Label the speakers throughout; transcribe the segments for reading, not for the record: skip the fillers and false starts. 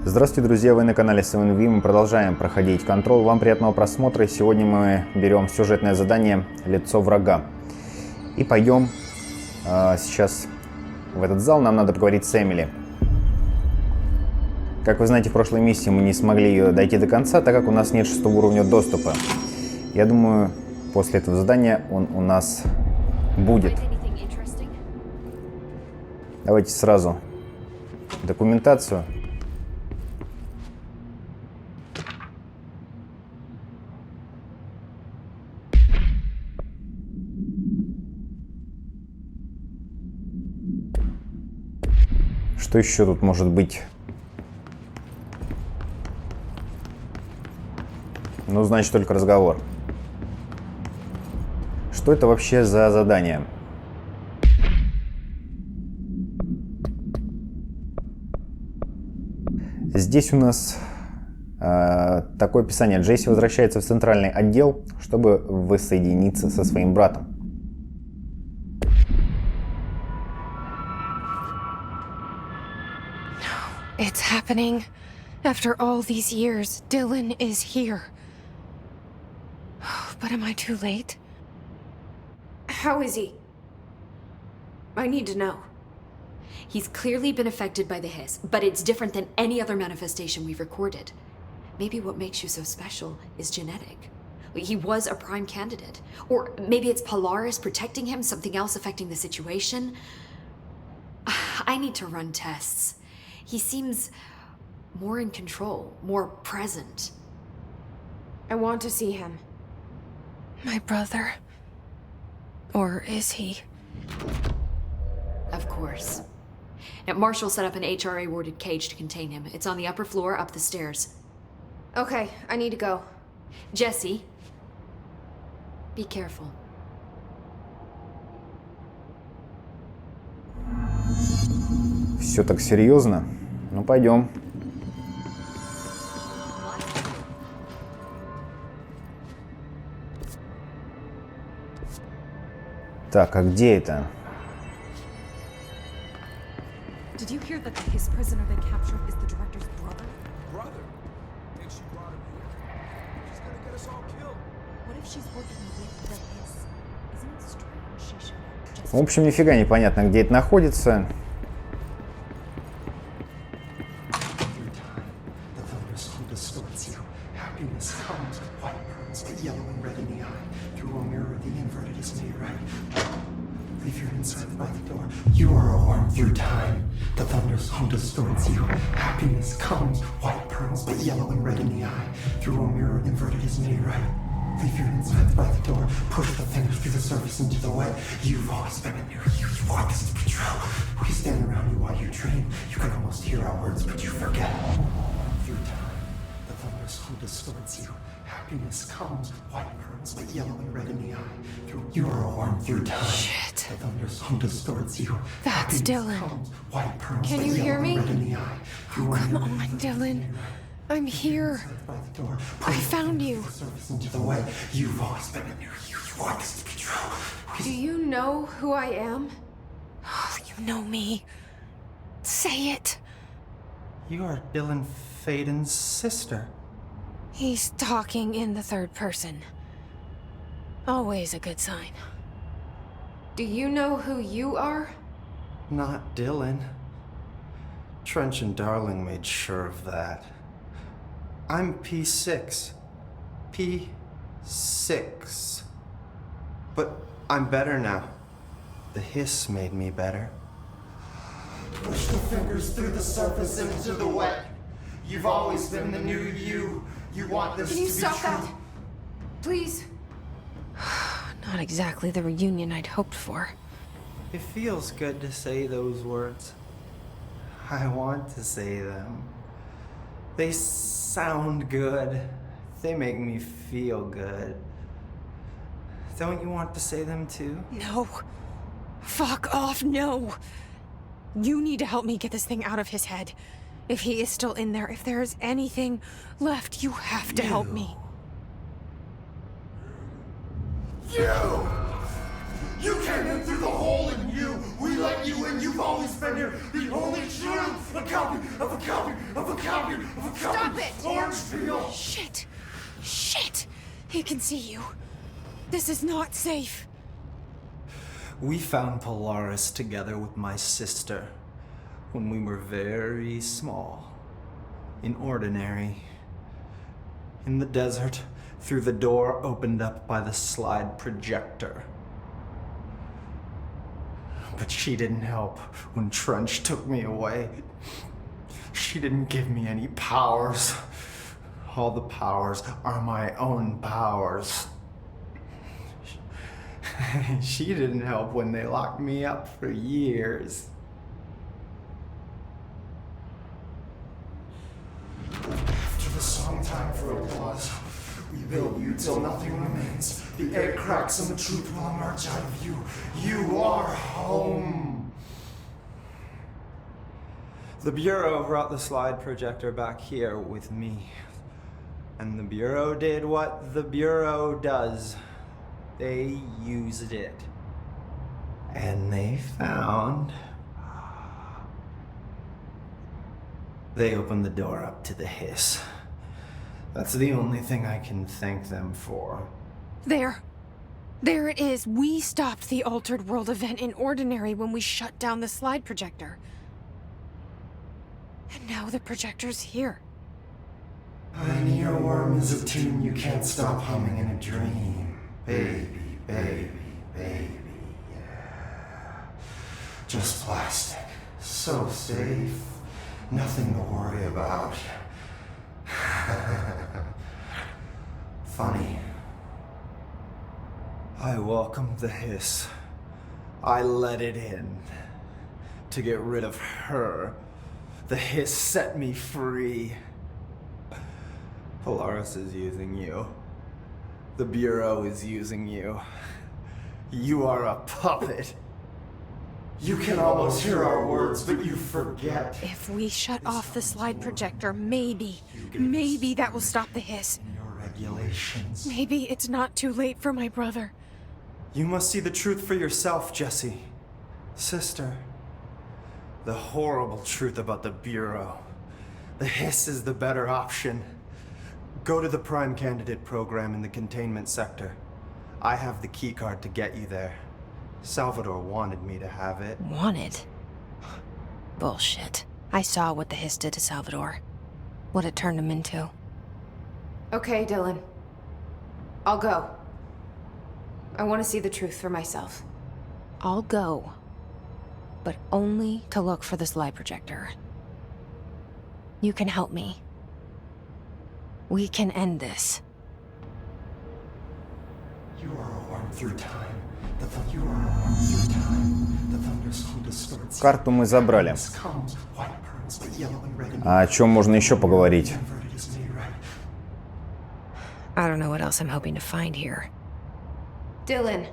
Speaker 1: Здравствуйте, друзья! Вы на канале Всем, мы продолжаем проходить контроль. Вам приятного просмотра. Сегодня мы берем сюжетное задание «Лицо врага». И пойдем сейчас в этот зал. Нам надо поговорить с Эмили. Как вы знаете, в прошлой миссии мы не смогли ее дойти до конца, так как у нас нет 6-го уровня доступа. Я думаю, после этого задания он у нас будет. Давайте сразу документацию. Что еще тут может быть? Ну, значит, только разговор. Что это вообще за задание? Здесь у нас такое описание. Джесси возвращается в центральный отдел, чтобы воссоединиться со своим братом.
Speaker 2: It's happening. After all these years, Dylan is here. But am I too late?
Speaker 3: How is he? I need to know.
Speaker 4: He's clearly been affected by the hiss, but it's different than any other manifestation we've recorded. Maybe what makes you so special is genetic. He was a prime candidate. Or maybe it's Polaris protecting him, something else affecting the situation. I need to run tests. He seems more in control, more present.
Speaker 3: I want to see him.
Speaker 2: My brother? Or is he?
Speaker 4: Of course. Now, Marshall set up an HRA-warded cage to contain him. It's on the upper floor, up the stairs.
Speaker 3: Okay, I need to go.
Speaker 4: Jesse, be careful.
Speaker 1: Все так серьезно? Ну, пойдем. Так, а где это?
Speaker 5: Did you hear that his prisoner they captured is the director's brother?
Speaker 6: Brother? And she brought him here? She's gonna get us all killed.
Speaker 5: What if she's working with the his? Isn't it strange she showed up just...
Speaker 1: В общем, нифига не понятно, где это находится.
Speaker 7: You are a worm through time. The thunder's home distorts you. Happiness comes, white pearls, but yellow and red in the eye. Through a mirror inverted is made right. Leave your insides by the door. Push the fingers through the surface into the wet. You've always been in there. You want this to be true. We stand around you while you dream. You can almost hear our words, but you forget. Through time, the thunder's home distorts you. Happiness comes, white pearls, but yellow and red in the eye. You are a worm through time.
Speaker 2: Shit.
Speaker 7: The thunder's home distorts you.
Speaker 2: That's Dylan.
Speaker 3: Can you hear me?
Speaker 2: Oh, come on, Dylan. I'm here. I found you.
Speaker 7: You've always been in there. You want this to be true.
Speaker 3: Do you know who I am?
Speaker 2: Oh, you know me. Say it.
Speaker 8: You are Dylan Faden's sister.
Speaker 2: He's talking in the third person. Always a good sign.
Speaker 3: Do you know who you are?
Speaker 8: Not Dylan. Trench and Darling made sure of that. I'm P6. P6. But I'm better now. The hiss made me better.
Speaker 7: Push the fingers through the surface into the wet. You've always been the new you. You want this
Speaker 3: Can you
Speaker 7: to be
Speaker 3: stop
Speaker 7: true.
Speaker 3: that? Please?
Speaker 2: Not exactly the reunion I'd hoped for.
Speaker 8: It feels good to say those words. I want to say them. They sound good. They make me feel good. Don't you want to say them too?
Speaker 2: No. Fuck off, no. You need to help me get this thing out of his head. If he is still in there, if there is anything left, you have to help me.
Speaker 7: You! You came in through the hole in you! We let you in! You've always been here! The only truth!
Speaker 2: Stop it! Shit! Shit! He can see you. This is not safe.
Speaker 8: We found Polaris together with my sister when we were very small, in Ordinary, in the desert, through the door opened up by the slide projector. But she didn't help when Trench took me away. She didn't give me any powers. All the powers are my own powers. She didn't help when they locked me up for years.
Speaker 7: After the song time for applause, we build you till nothing remains. The egg cracks and the truth will emerge out of you. You are home.
Speaker 8: The Bureau brought the slide projector back here with me. And the Bureau did what the Bureau does. They used it. And they found... They opened the door up to the hiss. That's the only thing I can thank them for.
Speaker 2: There. There it is. We stopped the Altered World event in Ordinary when we shut down the slide projector. And now the projector's here.
Speaker 7: An earworm is a tune you can't stop humming in a dream. Baby, baby, baby, yeah. Just plastic. So safe. Nothing to worry about. Funny.
Speaker 8: I welcomed the hiss. I let it in. To get rid of her. The hiss set me free. Polaris is using you. The Bureau is using you. You are a puppet.
Speaker 7: You can almost hear our words, but you forget.
Speaker 2: If we shut off the slide projector, maybe that will stop the hiss.
Speaker 7: Your regulations.
Speaker 2: Maybe it's not too late for my brother.
Speaker 8: You must see the truth for yourself, Jessie. Sister. The horrible truth about the Bureau. The hiss is the better option. Go to the Prime Candidate program in the containment sector. I have the keycard to get you there. Salvador wanted me to have it.
Speaker 2: Wanted? Bullshit. I saw what the hiss did to Salvador. What it turned him into.
Speaker 3: Okay, Dylan. I'll go. I want to see the truth for myself.
Speaker 2: I'll go. But only to look for the slide projector. You can help me. We can end this.
Speaker 7: You are a worm through time. You are a worm through time. The thunderstorm distorts.
Speaker 1: Карту мы забрали.
Speaker 7: Comes white pearls, but yellow and red.
Speaker 1: А о чем можно еще поговорить?
Speaker 7: Inverted is made right.
Speaker 2: I don't know what else I'm hoping to find here.
Speaker 3: Dylan.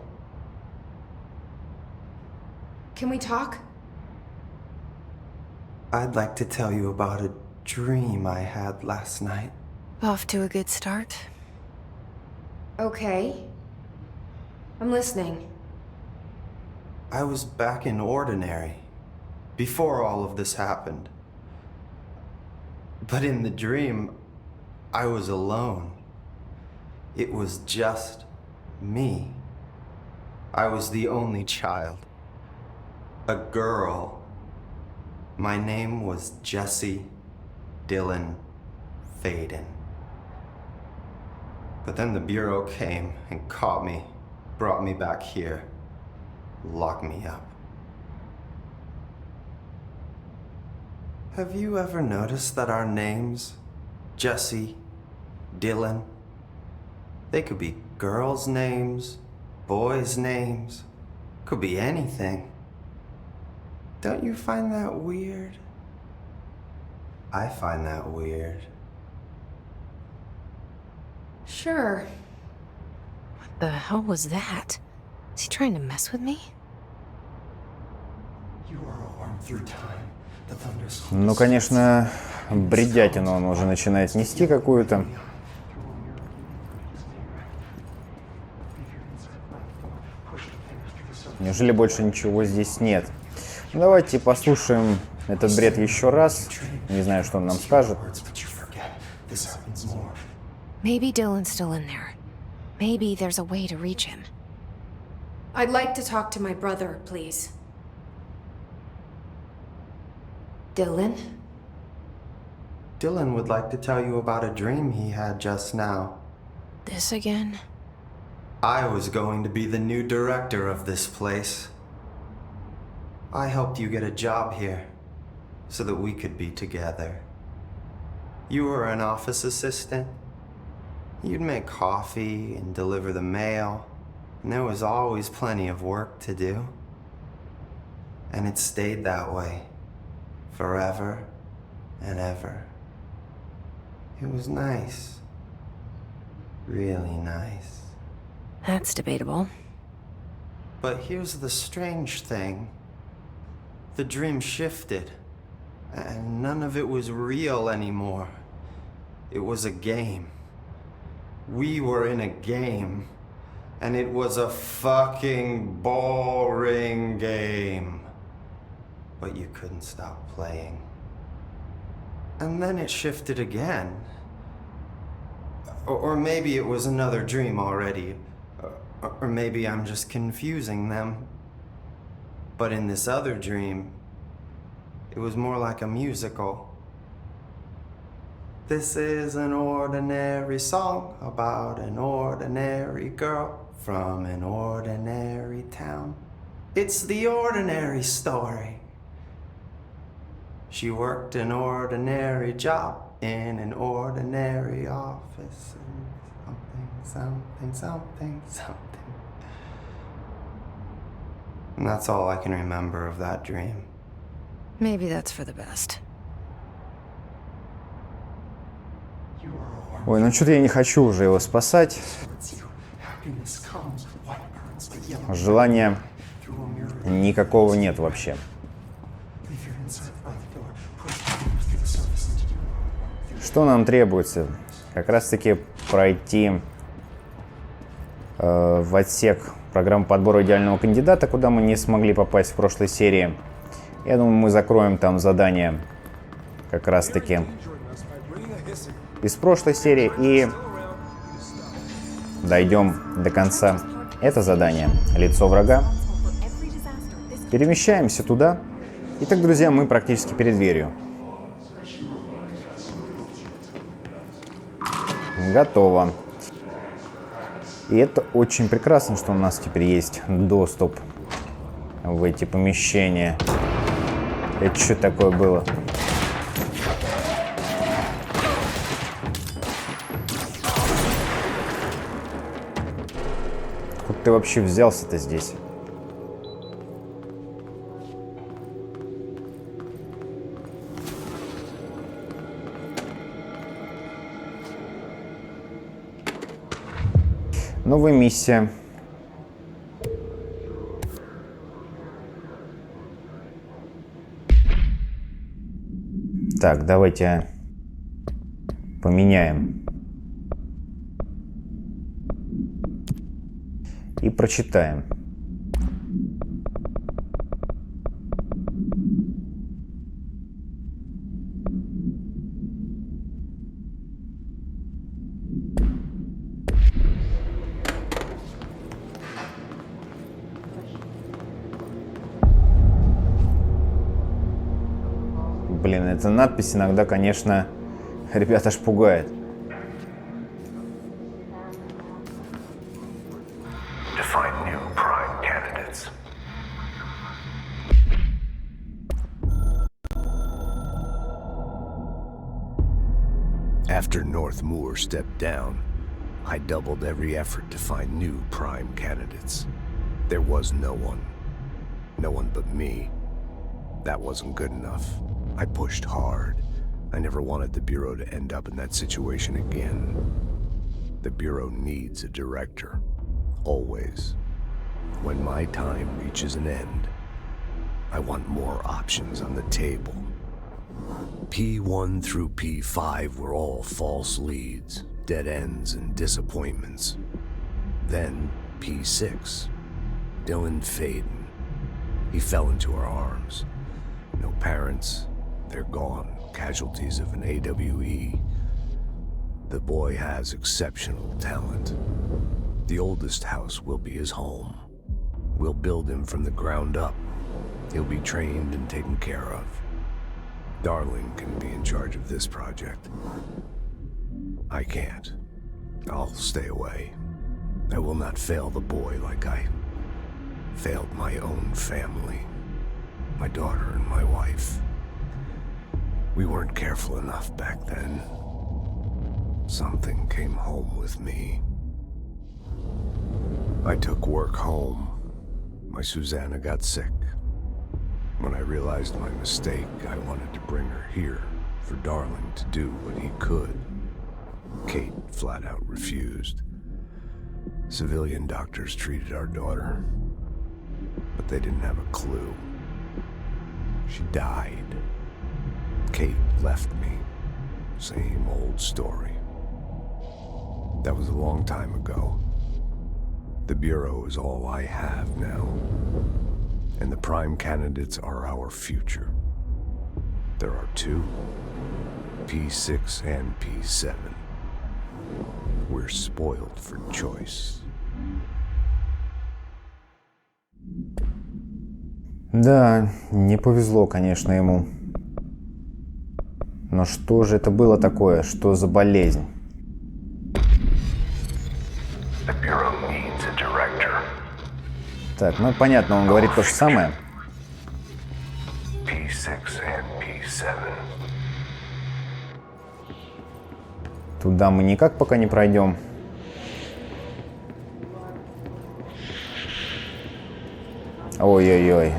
Speaker 3: Can we talk?
Speaker 8: I'd like to tell you about a dream I had last night.
Speaker 2: Off to a good start.
Speaker 3: Okay. I'm listening.
Speaker 8: I was back in Ordinary, before all of this happened. But in the dream, I was alone. It was just me. I was the only child. A girl. My name was Jessie Dylan Faden. But then the Bureau came and caught me, brought me back here, locked me up. Have you ever noticed that our names, Jessie, Dylan, they could be girls' names, boys' names, could be anything. Don't you find that weird? I find that weird.
Speaker 3: Sure.
Speaker 2: What the hell was that? Is he trying to mess with me?
Speaker 7: You are a worm through time. The thunderstorm.
Speaker 1: Ну, конечно, бредятину он уже начинает нести какую-то. Неужели больше ничего здесь нет? Ну, давайте послушаем этот бред еще раз. Не знаю, что он нам скажет.
Speaker 2: Maybe Dylan's still in there. Maybe there's a way to reach him.
Speaker 3: I'd like to talk to my brother, please. Dylan?
Speaker 8: Dylan would like to tell you about a dream he had just now.
Speaker 2: This again?
Speaker 8: I was going to be the new director of this place. I helped you get a job here so that we could be together. You were an office assistant. You'd make coffee and deliver the mail, and there was always plenty of work to do. And it stayed that way, forever and ever. It was nice. Really nice.
Speaker 2: That's debatable.
Speaker 8: But here's the strange thing. The dream shifted, and none of it was real anymore. It was a game. We were in a game, and it was a fucking boring game. But you couldn't stop playing. And then it shifted again. Or maybe it was another dream already. Or maybe I'm just confusing them. But in this other dream, it was more like a musical. This is an ordinary song about an ordinary girl from an ordinary town. It's the ordinary story. She worked an ordinary job in an ordinary office. Something. And that's all I can remember of that dream.
Speaker 2: Maybe that's for the best.
Speaker 1: Ой, ну что-то я не хочу уже его спасать. Желания никакого нет вообще. Что нам требуется? Как раз-таки пройти в отсек программы подбора идеального кандидата, куда мы не смогли попасть в прошлой серии. Я думаю, мы закроем там задание как раз-таки из прошлой серии и дойдем до конца это задание «Лицо врага». Перемещаемся туда. Итак, друзья, мы практически перед дверью. Готово. И это очень прекрасно, что у нас теперь есть доступ в эти помещения. Это что такое было? Откуда ты вообще взялся-то здесь? Новая миссия. Так, давайте поменяем и прочитаем. Блин, эта надпись иногда, конечно, ребят аж пугает.
Speaker 9: Define new prime candidates. After North Moore stepped down, I doubled every effort to find new prime candidates. There was no one. No one but me. That wasn't good enough. I pushed hard. I never wanted the Bureau to end up in that situation again. The Bureau needs a director. Always. When my time reaches an end, I want more options on the table. P1 through P5 were all false leads, dead ends, and disappointments. Then P6. Dylan Faden. He fell into our arms. No parents. They're gone. Casualties of an AWE. The boy has exceptional talent. The oldest house will be his home. We'll build him from the ground up. He'll be trained and taken care of. Darling can be in charge of this project. I can't. I'll stay away. I will not fail the boy like I failed my own family. My daughter and my wife. We weren't careful enough back then. Something came home with me. I took work home. My Susanna got sick. When I realized my mistake, I wanted to bring her here for Darling to do what he could. Kate flat out refused. Civilian doctors treated our daughter, but they didn't have a clue. She died. Kate left me. Same old story. That was a long time ago. The Bureau is all I have now. And the prime candidates are our future. There are two, P6 and P7. We're spoiled for choice.
Speaker 1: Да, не повезло, конечно, ему. Но что же это было такое? Что за болезнь?
Speaker 9: The Bureau needs a director.
Speaker 1: Так, ну понятно, он говорит то же самое.
Speaker 9: P6 and P7.
Speaker 1: Туда мы никак пока не пройдем. Ой-ой-ой.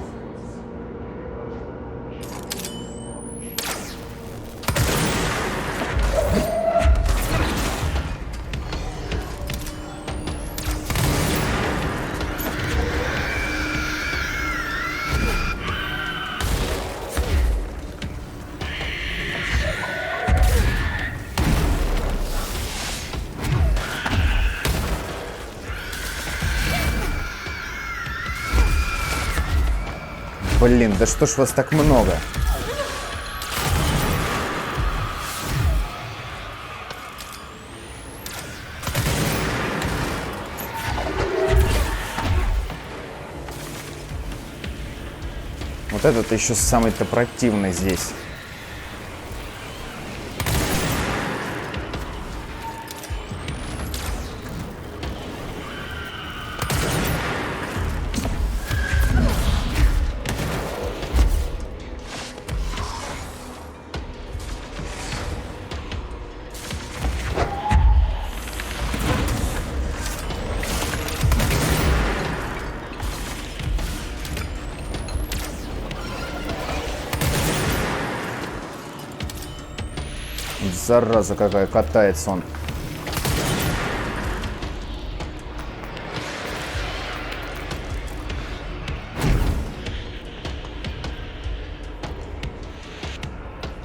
Speaker 1: Блин, да что ж вас так много? Вот этот еще самый-то противный здесь. Зараза какая, катается он.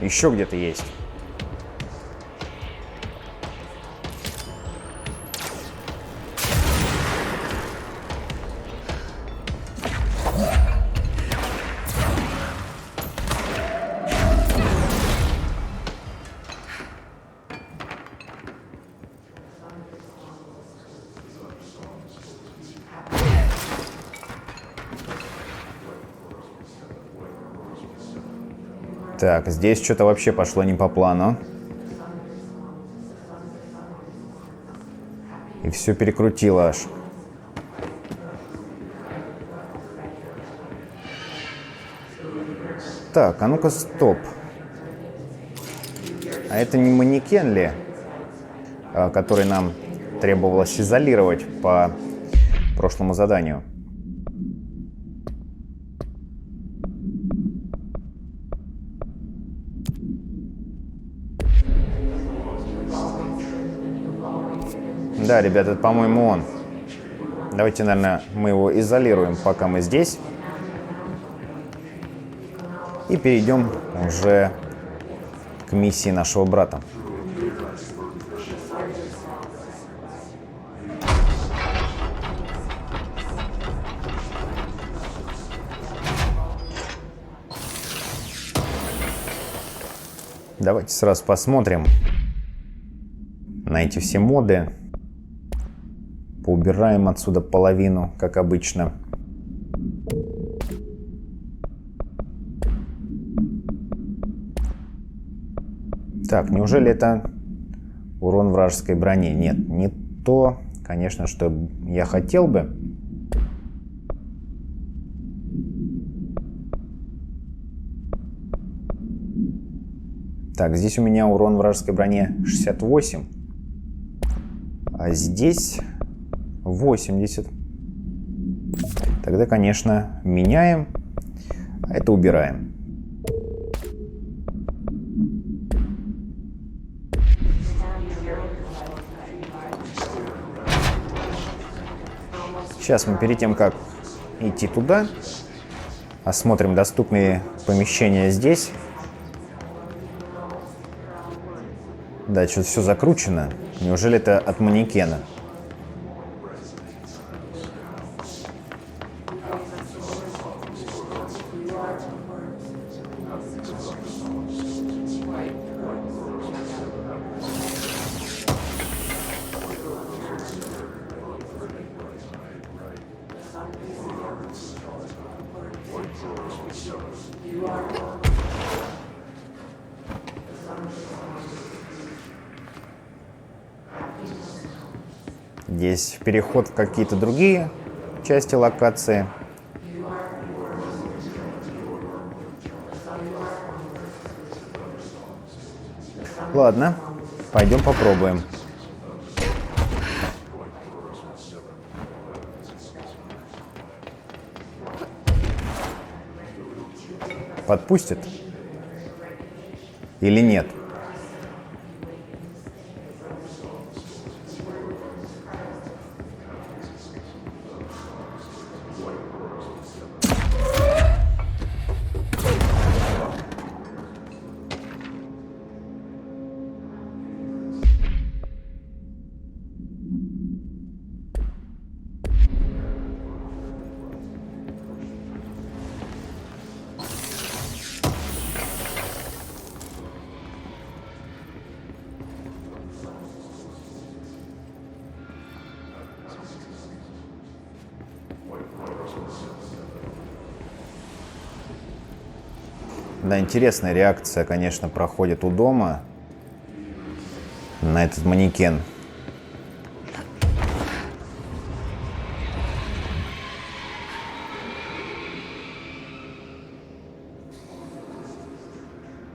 Speaker 1: Еще где-то есть. Так, здесь что-то вообще пошло не по плану. И все перекрутило аж. Так, а ну-ка, стоп. А это не манекен ли, который нам требовалось изолировать по прошлому заданию? Да, ребята, это, по-моему, он. Давайте, наверное, мы его изолируем, пока мы здесь. И перейдем уже к миссии нашего брата. Давайте сразу посмотрим на эти все моды. Поубираем отсюда половину, как обычно. Так, неужели это урон вражеской брони? Нет, не то, конечно, что я хотел бы. Так, здесь у меня урон вражеской брони 68, а здесь 80. Тогда, конечно, меняем, а это убираем. Сейчас мы перед тем, как идти туда, осмотрим доступные помещения здесь. Да, что-то все закручено. Неужели это от манекена? Здесь переход в какие-то другие части локации. Ладно, пойдем попробуем. Подпустит? Или нет? Да, интересная реакция, конечно, проходит у дома на этот манекен.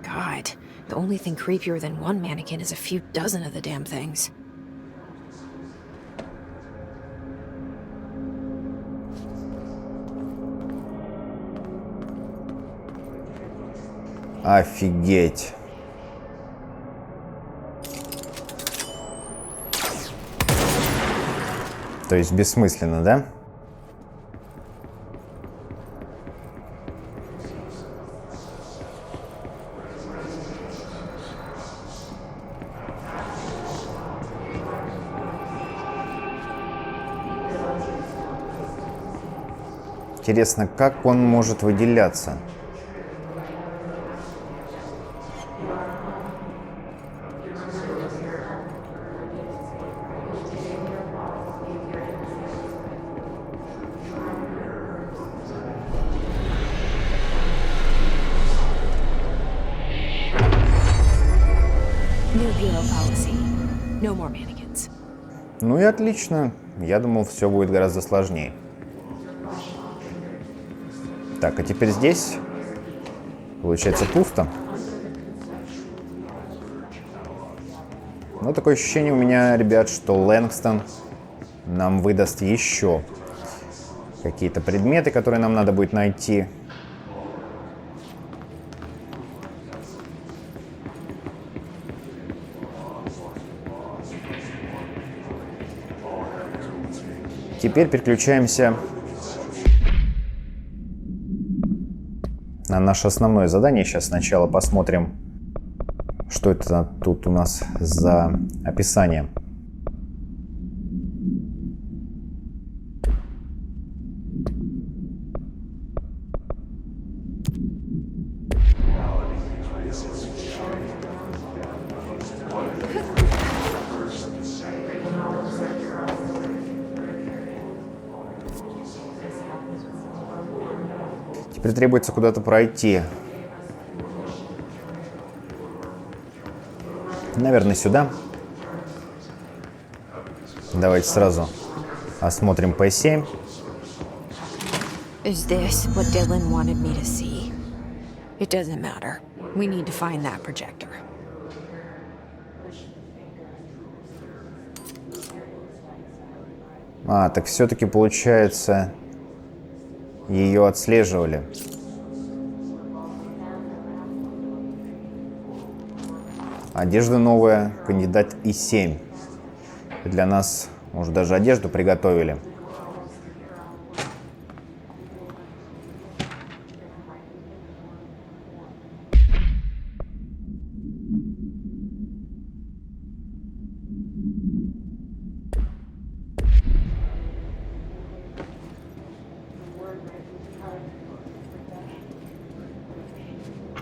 Speaker 2: God, the only thing creepier than one mannequin is a few dozen of the damn things.
Speaker 1: Офигеть. То есть бессмысленно, да? Интересно, как он может выделяться? Ну и отлично. Я думал, все будет гораздо сложнее. Так, а теперь здесь получается пусто. Но такое ощущение у меня, ребят, что Лэнгстон нам выдаст еще какие-то предметы, которые нам надо будет найти. Теперь переключаемся на наше основное задание. Сейчас сначала посмотрим, что это тут у нас за описание. Теперь требуется куда-то пройти. Наверное, сюда. Давайте сразу осмотрим P7.
Speaker 2: Is this what Dylan wanted me to see? It doesn't matter. We need to find that projector.
Speaker 1: А, так все-таки получается, ее отслеживали. Одежда новая, кандидат И7. Для нас, может, даже одежду приготовили.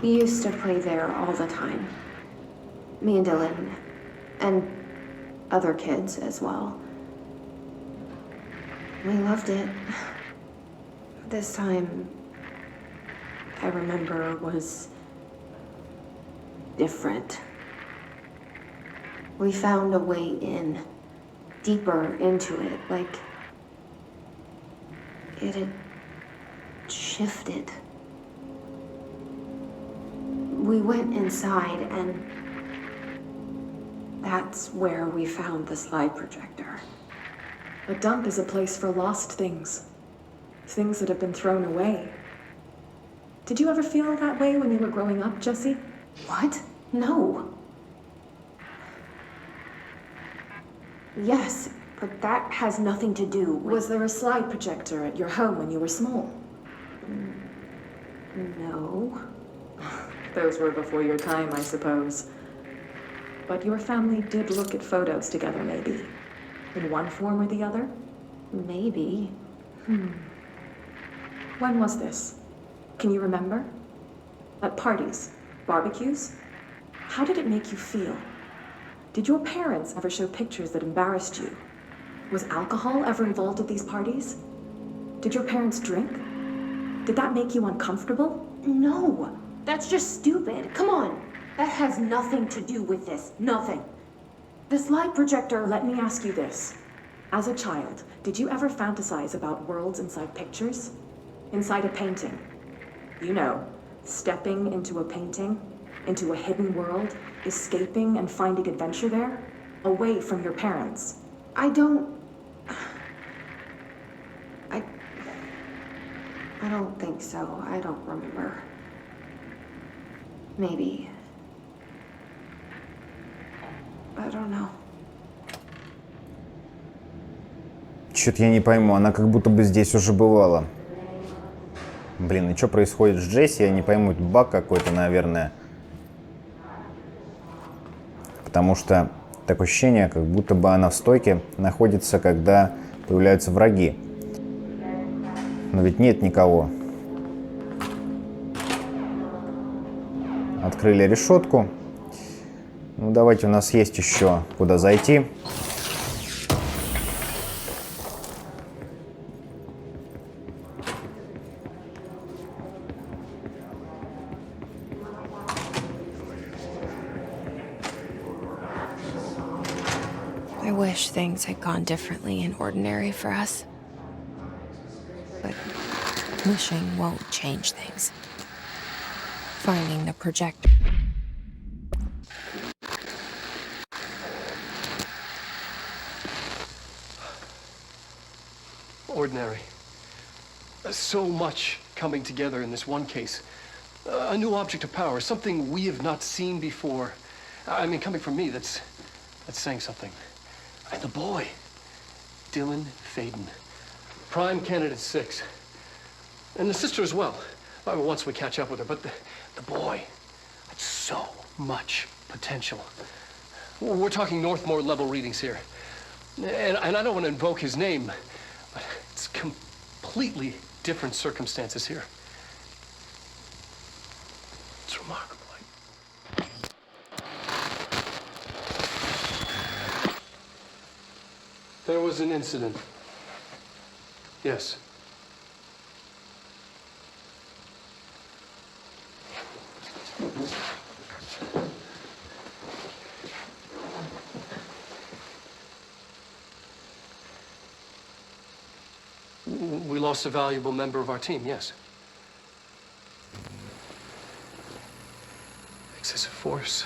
Speaker 3: We used to play there all the time. Me and Dylan, and other kids as well. We loved it. This time, I remember, was different. We found a way in, deeper into it, like it had shifted. We went inside, and that's where we found the slide projector.
Speaker 10: A dump is a place for lost things. Things that have been thrown away. Did you ever feel that way when you were growing up, Jessie?
Speaker 3: What? No. Yes, but that has nothing to do with...
Speaker 10: Was there a slide projector at your home when you were small?
Speaker 3: No.
Speaker 10: Those were before your time, I suppose. But your family did look at photos together, maybe. In one form or the other?
Speaker 3: Maybe.
Speaker 10: When was this? Can you remember? At parties? Barbecues? How did it make you feel? Did your parents ever show pictures that embarrassed you? Was alcohol ever involved at these parties? Did your parents drink? Did that make you uncomfortable?
Speaker 3: No. That's just stupid. Come on. That has nothing to do with this. Nothing.
Speaker 10: The slide projector, let me ask you this. As a child, did you ever fantasize about worlds inside pictures? Inside a painting? You know, stepping into a painting, into a hidden world, escaping and finding adventure there, away from your parents.
Speaker 3: I don't think so. I don't remember. Maybe. I don't know.
Speaker 1: Чё-то я не пойму, она как будто бы здесь уже бывала. Блин, и что происходит с Джесси, я не пойму, это баг какой-то, наверное. Потому что такое ощущение, как будто бы она в стойке находится, когда появляются враги. Но ведь нет никого. Открыли решетку. Ну, давайте, у нас есть еще куда зайти.
Speaker 2: I wish things had gone differently in Ordinary for us. But wishing won't change things. Finding the projector.
Speaker 11: Ordinary. So much coming together in this one case. A new object of power, something we have not seen before. I mean, coming from me, that's saying something. And the boy, Dylan Faden, prime candidate 6. And the sister as well, once we catch up with her. But the boy, that's so much potential. We're talking Northmore level readings here. And I don't want to invoke his name, but it's completely different circumstances here. It's remarkable. There was an incident. Yes. We lost a valuable member of our team, yes. Excessive force.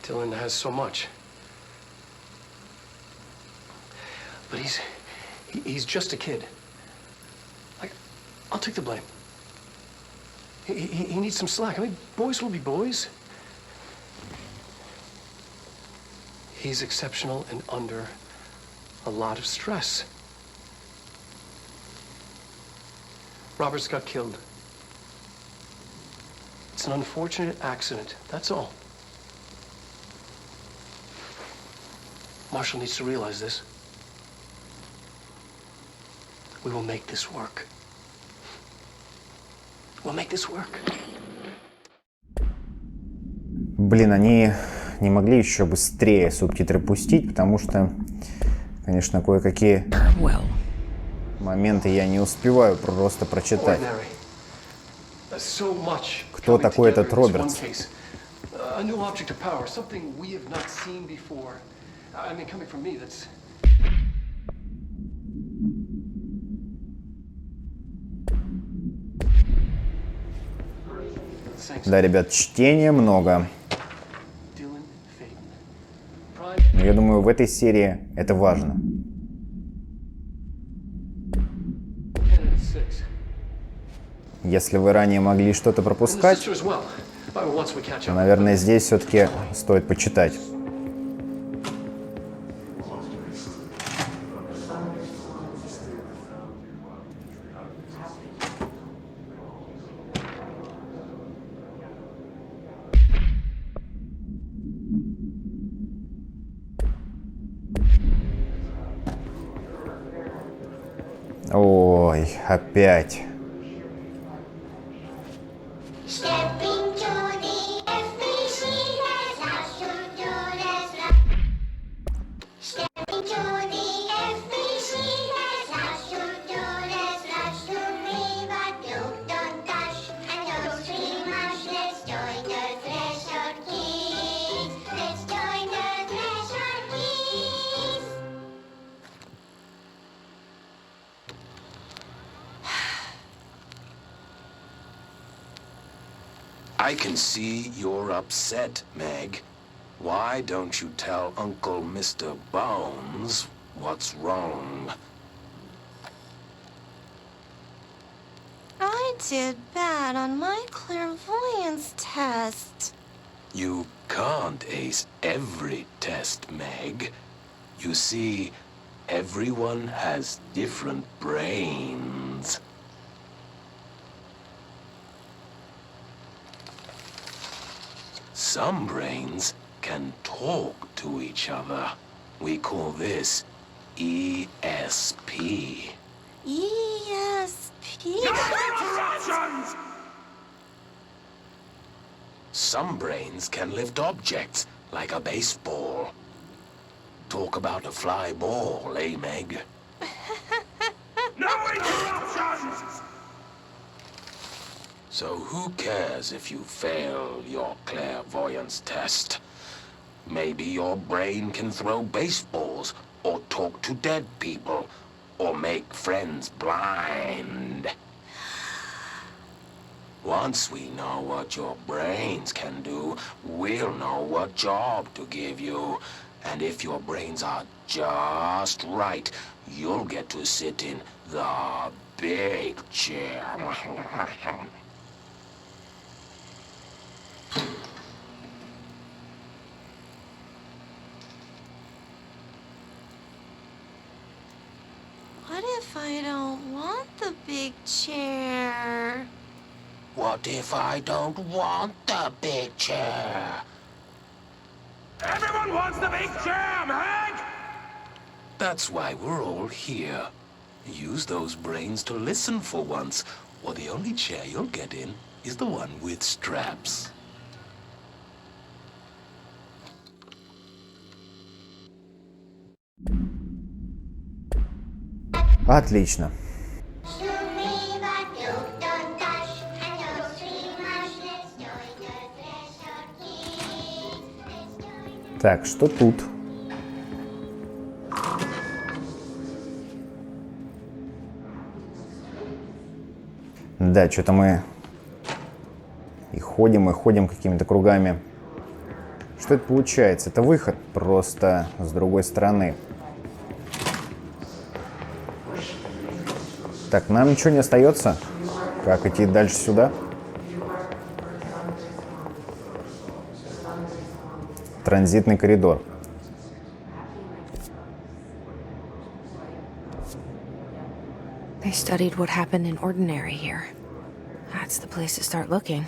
Speaker 11: Dylan has so much. But he's just a kid. I'll take the blame. He needs some slack. I mean, boys will be boys. He's exceptional and under a lot of stress. Robert's got killed. It's an unfortunate accident, that's all. Marshall needs to realize this. We will make this work. We'll make this work.
Speaker 1: Блин, они не могли еще быстрее субтитры пустить, потому что, конечно, кое-какие моменты я не успеваю просто прочитать. Кто такой этот Робертс? Да, ребят, чтения много. Но я думаю, в этой серии это важно. Если вы ранее могли что-то пропускать, то, наверное, здесь все-таки стоит почитать. Ой, опять.
Speaker 9: I can see you're upset, Meg. Why don't you tell Uncle Mr. Bones what's wrong?
Speaker 12: I did bad on my clairvoyance test.
Speaker 9: You can't ace every test, Meg. You see, everyone has different brains. Some brains can talk to each other. We call this ESP.
Speaker 12: ESP?
Speaker 9: Some brains can lift objects, like a baseball. Talk about a fly ball, eh, Meg? No interruptions! So who cares if you fail your clairvoyance test? Maybe your brain can throw baseballs, or talk to dead people, or make friends blind. Once we know what your brains can do, we'll know what job to give you. And if your brains are just right, you'll get to sit in the big chair.
Speaker 12: What if I don't want the big chair?
Speaker 9: What if I don't want the big chair?
Speaker 6: Everyone wants the big chair, Meg!
Speaker 9: That's why we're all here. Use those brains to listen for once, or the only chair you'll get in is the one with straps.
Speaker 1: Отлично. Так, что тут? Да, что-то мы и ходим какими-то кругами. Что это получается? Это выход, просто с другой стороны. Так, нам ничего не остается. Как идти дальше сюда? Транзитный коридор.
Speaker 2: They studied what happened in ordinary here. That's the place to start looking.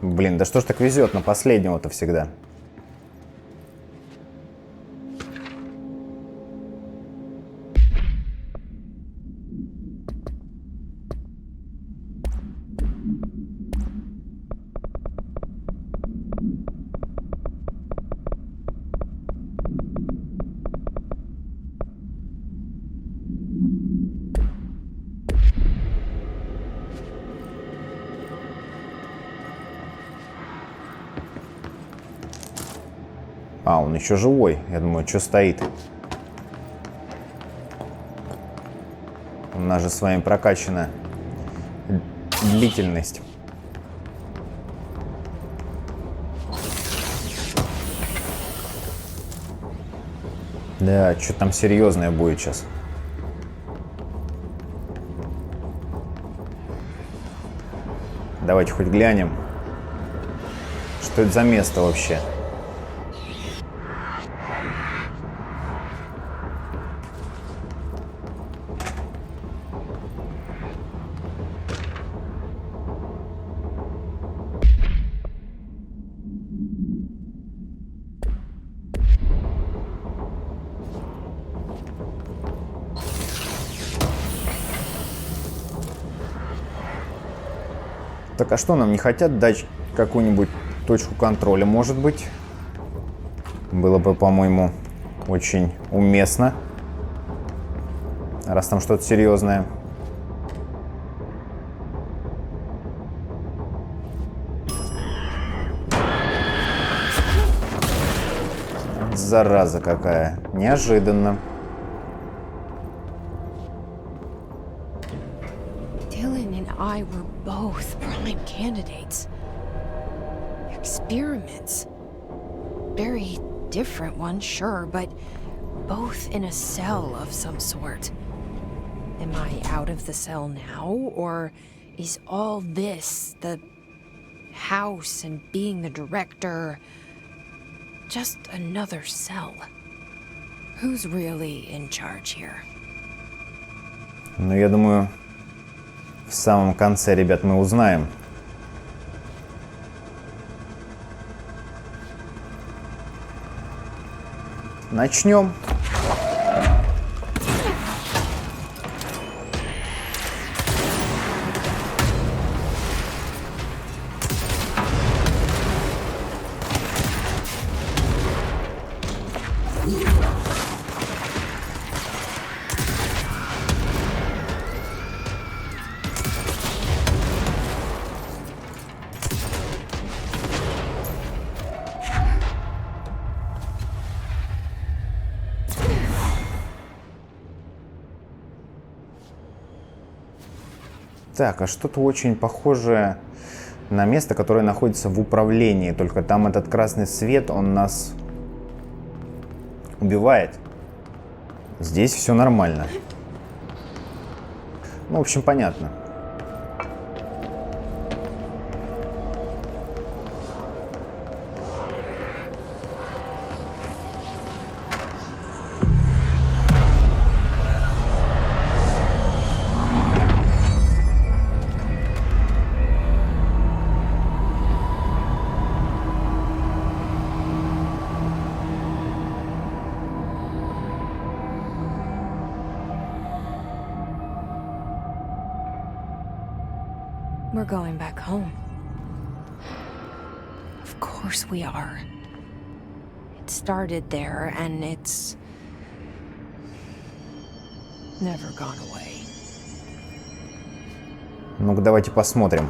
Speaker 1: Блин, да что ж так везет на последнего-то всегда? А, он еще живой. Я думаю, что стоит? У нас же с вами прокачана длительность. Да, что там серьезное будет сейчас. Давайте хоть глянем. Что это за место вообще? Так, а что нам не хотят дать какую-нибудь точку контроля, может быть? Было бы, по-моему, очень уместно, раз там что-то серьезное. Зараза какая. Неожиданно.
Speaker 2: I were both prime candidates. Experiments. Very different ones, sure, but both in a cell of some sort. Am I out of the cell now, or is all this, the house and being the director, just another cell? Who's really in charge here?
Speaker 1: Ну, я думаю, в самом конце, ребят, мы узнаем. Начнем. Так, а что-то очень похожее на место, которое находится в управлении. Только там этот красный свет, он нас убивает. Здесь все нормально. Ну, в общем, понятно.
Speaker 2: We're going back home. Of course we are. It started there, and it's never gone away.
Speaker 1: Ну-ка, давайте посмотрим.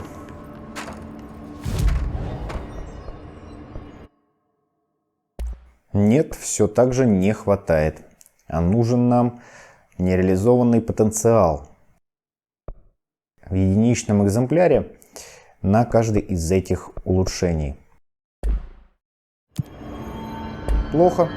Speaker 1: Нет, все так же не хватает. А нужен нам нереализованный потенциал. В единичном экземпляре на каждый из этих улучшений. Плохо.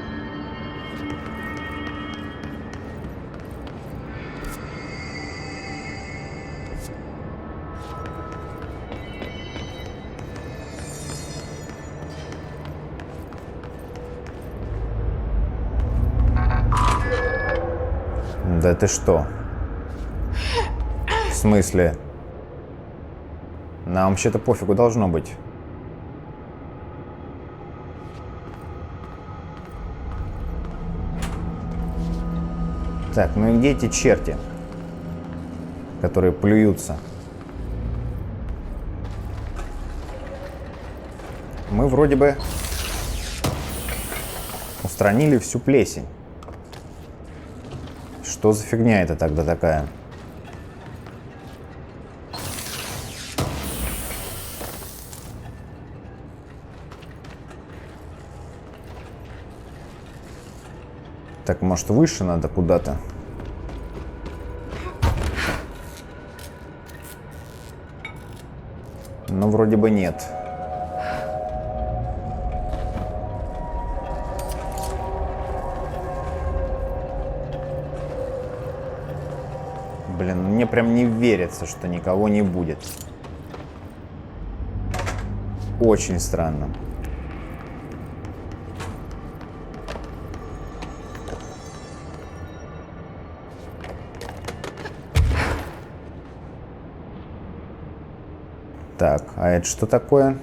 Speaker 1: Да ты что? В смысле? Нам вообще-то пофигу должно быть. Так, ну и где эти черти, которые плюются? Мы вроде бы устранили всю плесень. Что за фигня это тогда такая? Так, может, выше надо куда-то? Ну, вроде бы нет. Блин, мне прям не верится, что никого не будет. Очень странно. Так, а это что такое?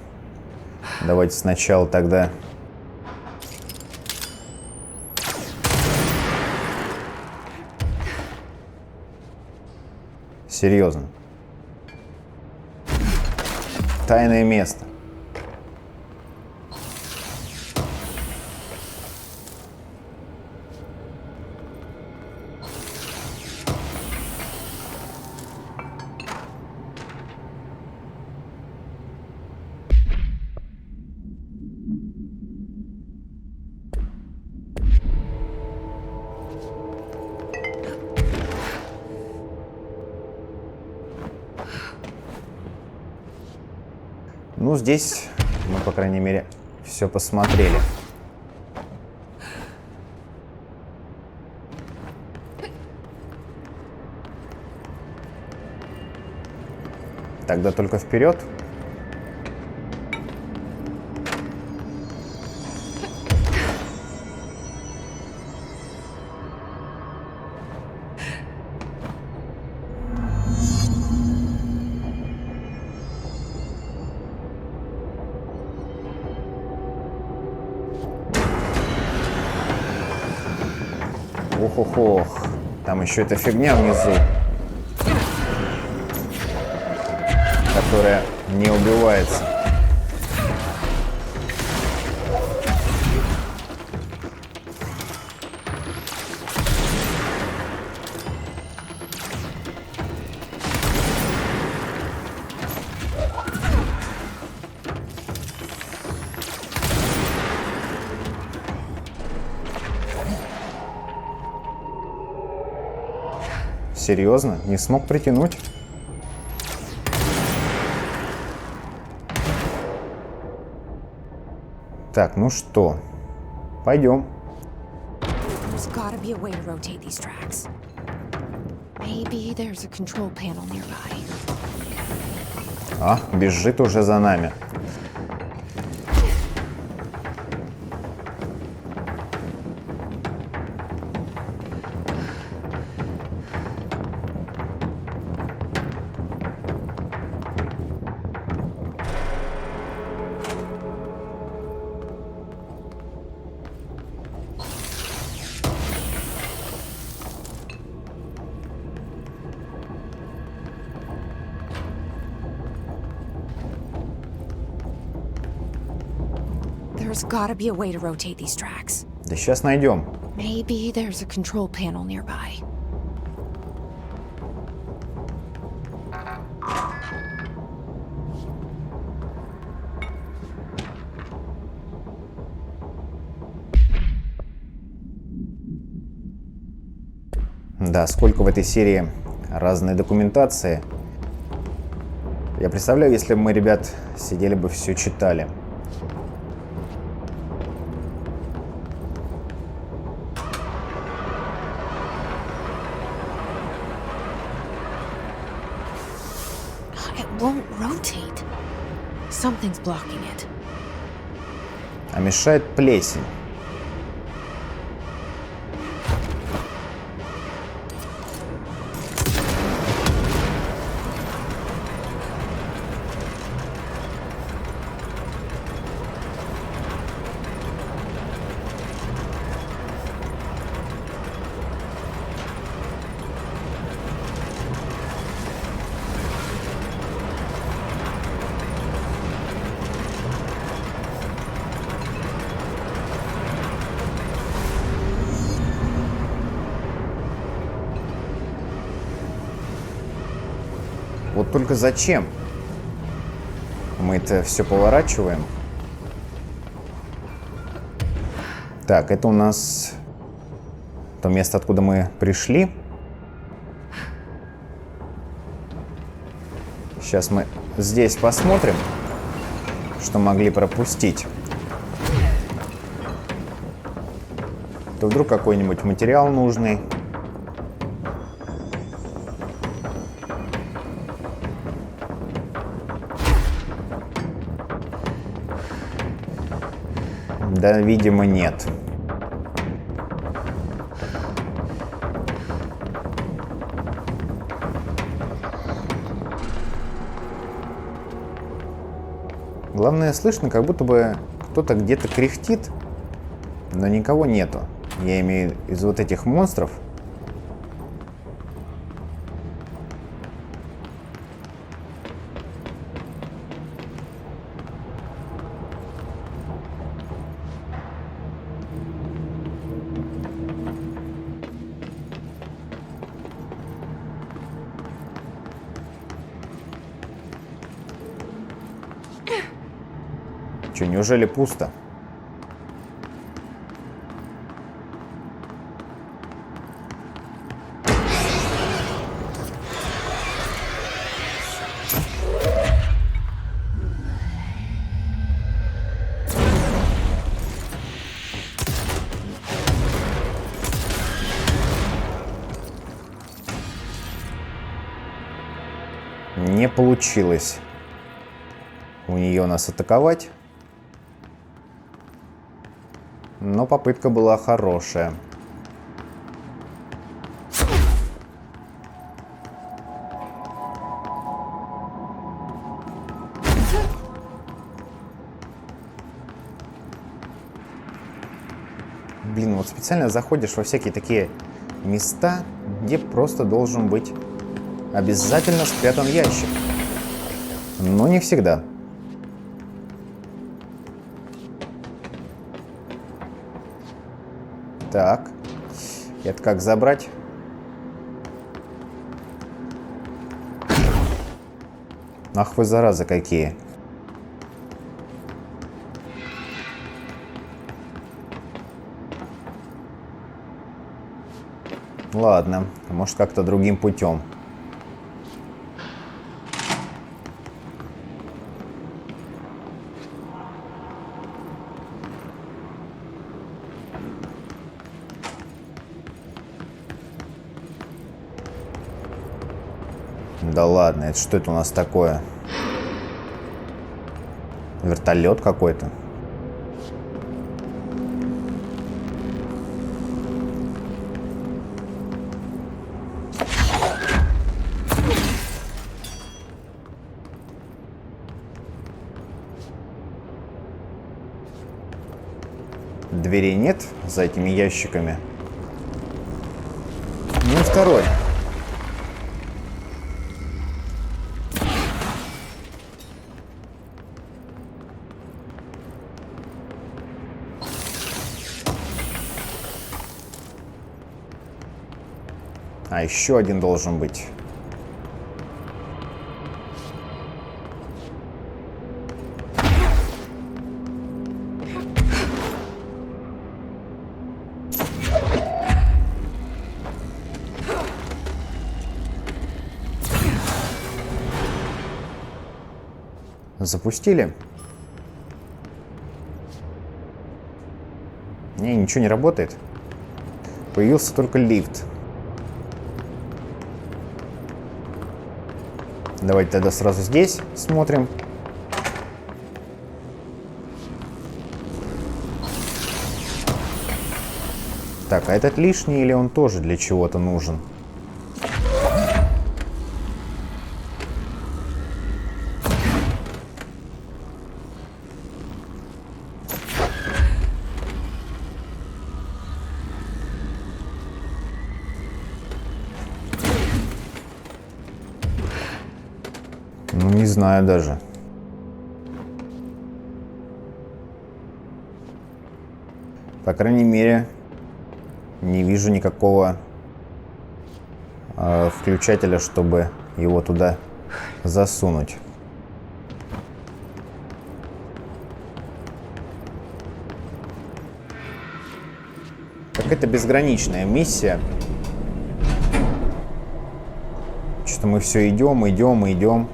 Speaker 1: Давайте сначала тогда... Серьезно. Тайное место. Ну, здесь мы, по крайней мере, все посмотрели. Тогда только вперед. Ох-ох-ох. Там еще эта фигня внизу, которая не убивается. Серьезно? Не смог притянуть? Так, ну что? Пойдем.
Speaker 2: There's gotta be a way to rotate these tracks. Maybe there's a control panel nearby.
Speaker 1: А, бежит уже за нами.
Speaker 2: There's gotta be a way to rotate these tracks.
Speaker 1: Да сейчас найдем.
Speaker 2: Maybe there's a control panel nearby.
Speaker 1: Да, сколько в этой серии разной документации. Я представляю, если бы мы, ребят, сидели бы все читали.
Speaker 2: It won't rotate. Something's blocking it.
Speaker 1: А мешает плесень. Вот только зачем? Мы это все поворачиваем. Так, это у нас то место, откуда мы пришли. Сейчас мы здесь посмотрим, что могли пропустить. То вдруг какой-нибудь материал нужный. Да, видимо, нет. Главное, слышно, как будто бы кто-то где-то кряхтит, но никого нету. Я имею из вот этих монстров. Че, неужели пусто? Не получилось у нее нас атаковать. Но попытка была хорошая. Блин, вот специально заходишь во всякие такие места, где просто должен быть обязательно спрятан ящик. Но не всегда. Так, это как забрать? Ах вы заразы какие. Ладно, может как-то другим путем. Да ладно, это что это у нас такое? Вертолет какой-то. Дверей нет за этими ящиками. Ну и второй. А еще один должен быть. Запустили? Не, ничего не работает. Появился только лифт. Давайте тогда сразу здесь смотрим. Так, а этот лишний или он тоже для чего-то нужен? Ну, не знаю даже. По крайней мере, не вижу никакого включателя, чтобы его туда засунуть. Какая-то безграничная миссия. Что-то мы все идем, идем, идем.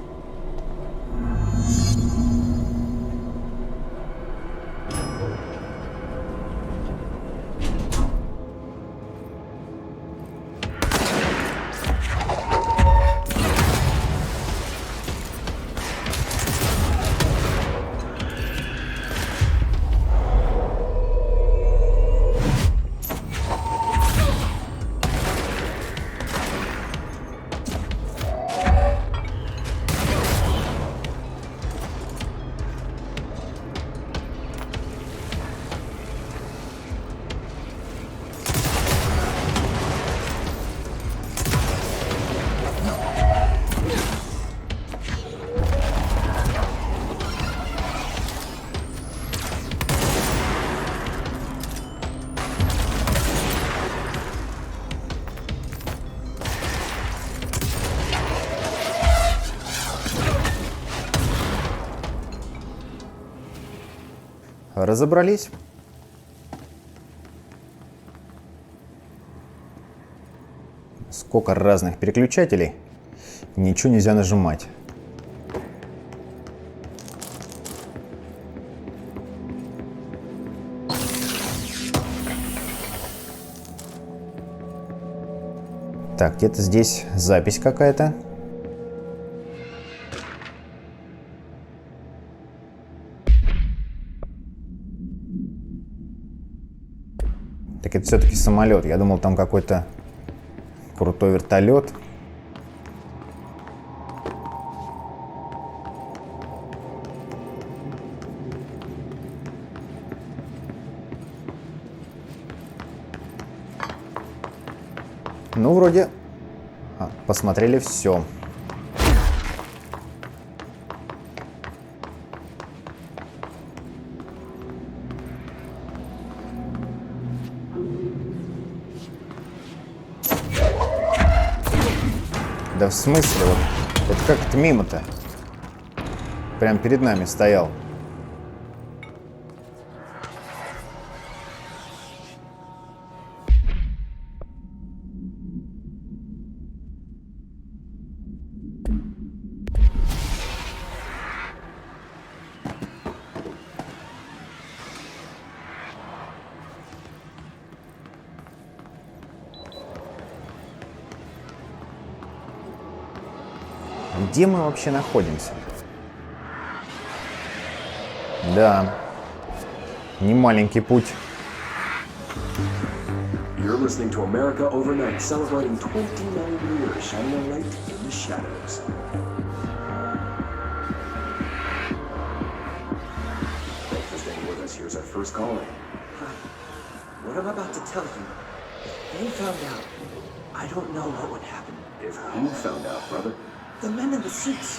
Speaker 1: Разобрались. Сколько разных переключателей. Ничего нельзя нажимать. Так, где-то здесь запись какая-то. Так это все-таки самолет. Я думал, там какой-то крутой вертолет. Ну, вроде посмотрели все. Да в смысле? Вот, это как это мимо-то? Прям перед нами стоял. Где мы вообще находимся? Да, не маленький путь.
Speaker 13: You're listening to America Overnight, celebrating 29 years, shining a light in the shadows. Thanks for staying with us. Here's our first caller.
Speaker 14: Hi. What I'm about to tell you, if they found out, I don't know what would happen.
Speaker 13: If who found out, brother?
Speaker 14: The men in the suits.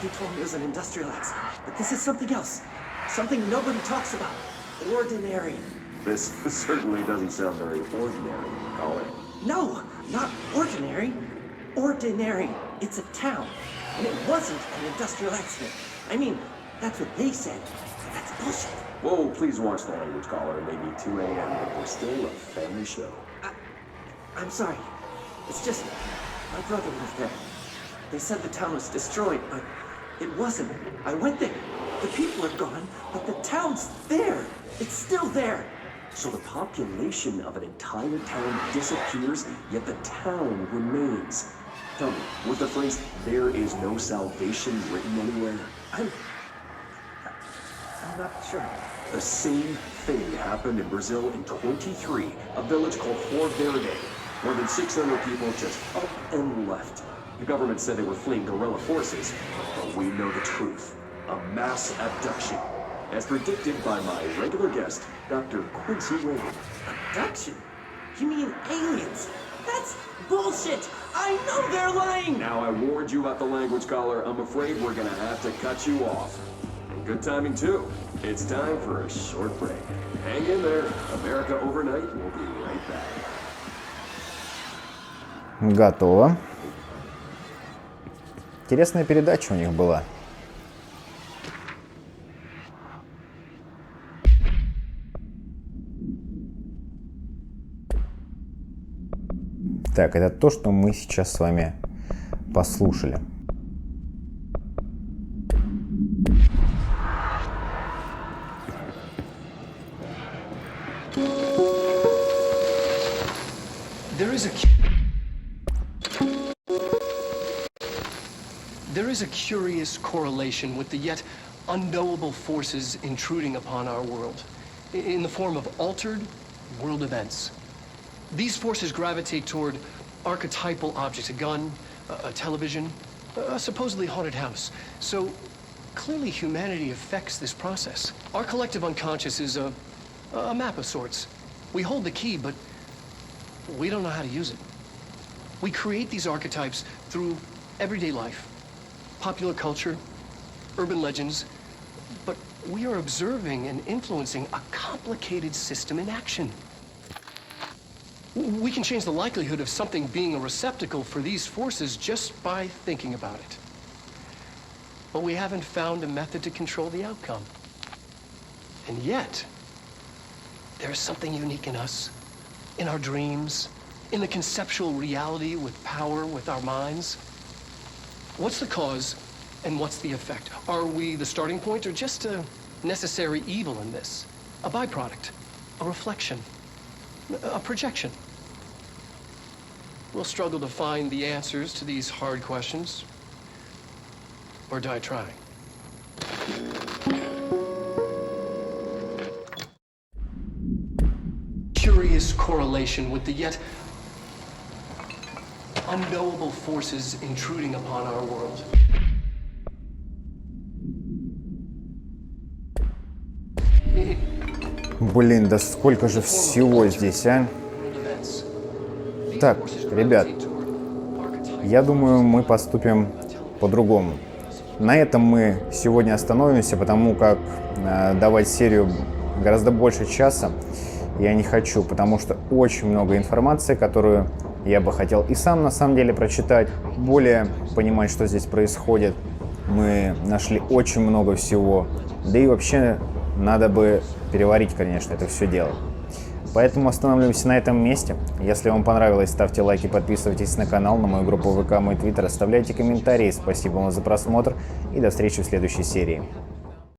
Speaker 14: They told me it was an industrial accident, but this is something else. Something nobody talks about. Ordinary.
Speaker 13: This certainly doesn't sound very ordinary, caller.
Speaker 14: No, Not ordinary. Ordinary. It's a town. And it wasn't an industrial accident. I mean, that's what they said. But that's bullshit.
Speaker 13: Whoa, please watch the language caller. It may be 2 a.m., but we're still a family show.
Speaker 14: I'm sorry. It's just, my brother was there. They said the town was destroyed, but it wasn't. I went there. The people are gone, but the town's there. It's still there.
Speaker 13: So the population of an entire town disappears, yet the town remains. Tell me, was the phrase, "there is no salvation" written anywhere?
Speaker 14: I'm not sure.
Speaker 13: The same thing happened in Brazil in 23, a village called Flor Verde. More than 600 people just up and left. The government said they were fleeing guerrilla forces, but we know the truth. A mass abduction. As predicted by my regular guest, Dr. Quincy Ray.
Speaker 14: Abduction? You mean aliens? That's bullshit! I know they're lying!
Speaker 13: Now I warned you about the language caller. I'm afraid we're gonna have to cut you off. And good timing too. It's time for a short break. Hang in there. America Overnight will be right back.
Speaker 1: Готово. Интересная передача у них была. Так, это то, что мы сейчас с вами послушали.
Speaker 11: There is a curious correlation with the yet unknowable forces intruding upon our world in the form of altered world events. These forces gravitate toward archetypal objects, a gun, a television, a supposedly haunted house. So clearly humanity affects this process. Our collective unconscious is a map of sorts. We hold the key, but we don't know how to use it. We create these archetypes through everyday life, popular culture, urban legends, but we are observing and influencing a complicated system in action. We can change the likelihood of something being a receptacle for these forces just by thinking about it. But we haven't found a method to control the outcome. And yet, there is something unique in us, in our dreams, in the conceptual reality with power with our minds. What's the cause and what's the effect? Are we the starting point or just a necessary evil in this? A byproduct, a reflection, a projection? We'll struggle to find the answers to these hard questions, or die trying. Curious correlation with the yet unknowable forces intruding upon our world.
Speaker 1: Блин, да сколько же всего здесь, а? Так, ребят, я думаю, мы поступим по-другому. На этом мы сегодня остановимся, потому как давать серию гораздо больше часа я не хочу, потому что очень много информации, которую я бы хотел и сам на самом деле прочитать, более понимать, что здесь происходит. Мы нашли очень много всего, да и вообще надо бы переварить, конечно, это все дело. Поэтому останавливаемся на этом месте. Если вам понравилось, ставьте лайки, подписывайтесь на канал, на мою группу ВК, Мой Твиттер, оставляйте комментарии. Спасибо вам за просмотр и до встречи в следующей серии.